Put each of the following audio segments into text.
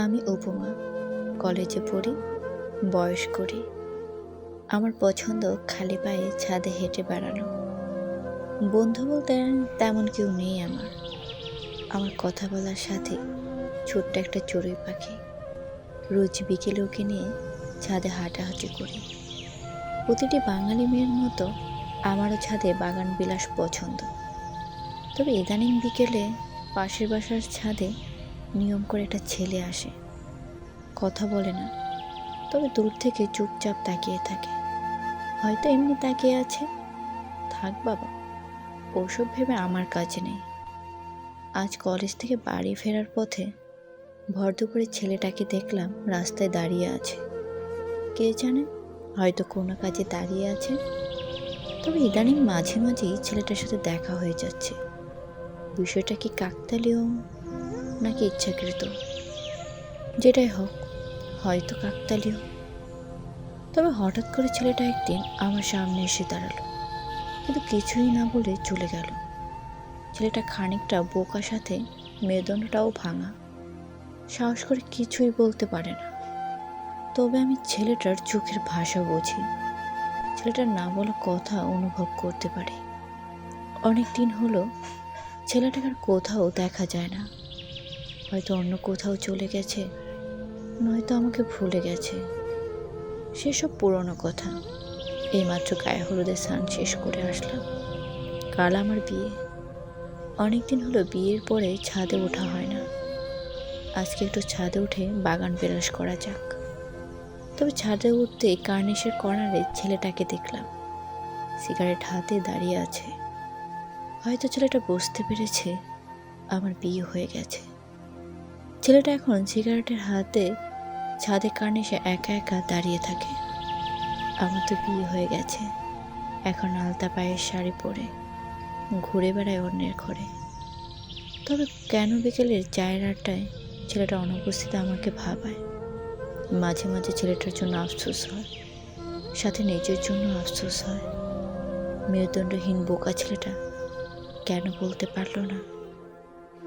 আমি উপমা, কলেজে পড়ি, বয়স করি। আমার পছন্দ খালি পায়ে ছাদে হেঁটে বেড়ানো। বন্ধু বলতে তেমন কেউ নেই আমার। আমার কথা বলার সাথে ছোট্ট একটা চড়ুই পাখি। রোজ বিকেলে ওকে নিয়ে ছাদে হাঁটাহাঁটি করি। প্রতিটি বাঙালি মেয়ের মতো আমারও ছাদে বাগান বিলাস পছন্দ। তবে ইদানিং বিকেলে পাশের বাসার ছাদে নিয়ম করে একটা ছেলে আসে। কথা বলে না, তবে দূর থেকে চুপচাপ তাকিয়ে থাকে। হয়তো এমনি তাকিয়ে আছে। থাক বাবা, ওসব ভেবে আমার কাছে নেই। আজ কলেজ থেকে বাড়ি ফেরার পথে ভর দুপুরে ছেলেটাকে দেখলাম রাস্তায় দাঁড়িয়ে আছে। কে জানে, হয়তো কোনো কাজে দাঁড়িয়ে আছে। তবে ইদানিং মাঝে মাঝেই ছেলেটার সাথে দেখা হয়ে যাচ্ছে। বিষয়টা কি কাকতালীয় নাকি ইচ্ছাকৃত? যেটাই হোক, হয়তো কাকতালীয়। তবে হঠাৎ করে ছেলেটা একদিন আমার সামনে এসে দাঁড়ালো, কিন্তু কিছুই না বলে চলে গেল। ছেলেটা খানিকটা বোকা, সাথে মেরুদণ্ডটাও ভাঙা। সাহস করে কিছুই বলতে পারে না। তবে আমি ছেলেটার চোখের ভাষা বুঝি। ছেলেটার না বলা কথা অনুভব করতে পারি। অনেক দিন হলো ছেলেটাকে আর কোথাও দেখা যায় না। হয়তো অন্য কোথাও চলে গেছে, নয়তো আমাকে ভুলে গেছে। সেসব পুরনো কথা। এইমাত্র গায়ে হলুদের স্নান শেষ করে আসলাম। কাল আমার বিয়ে। অনেকদিন হলো বিয়ের পরে ছাদে ওঠা হয় না। আজকে একটু ছাদে উঠে বাগান বিলাস করা যাক। তবে ছাদে উঠতে কার্নিশের কর্নারে ছেলেটাকে দেখলাম। সিগারেট হাতে দাঁড়িয়ে আছে। হয়তো ছেলেটা বুঝতে পেরেছে আমার বিয়ে হয়ে গেছে। ছেলেটা এখন সিগারেটের হাতে ছাদে কার্নিশে একা একা দাঁড়িয়ে থাকে। আমার তো বিয়ে হয়ে গেছে। এখন আলতা পায়ের শাড়ি পরে ঘুরে বেড়ায় অন্যের ঘরে। তবে কেন বিকেলের চায়ের আড্ডায় ছেলেটা অনুপস্থিত আমাকে ভাবায়। মাঝে মাঝে ছেলেটার জন্য আফসোস হয়, সাথে নিজের জন্য আফসোস হয়। মেরুদণ্ডহীন বোকা ছেলেটা কেন বলতে পারলো না,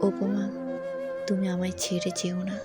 উপমা, তুমি আমায় ছেড়ে যেও না।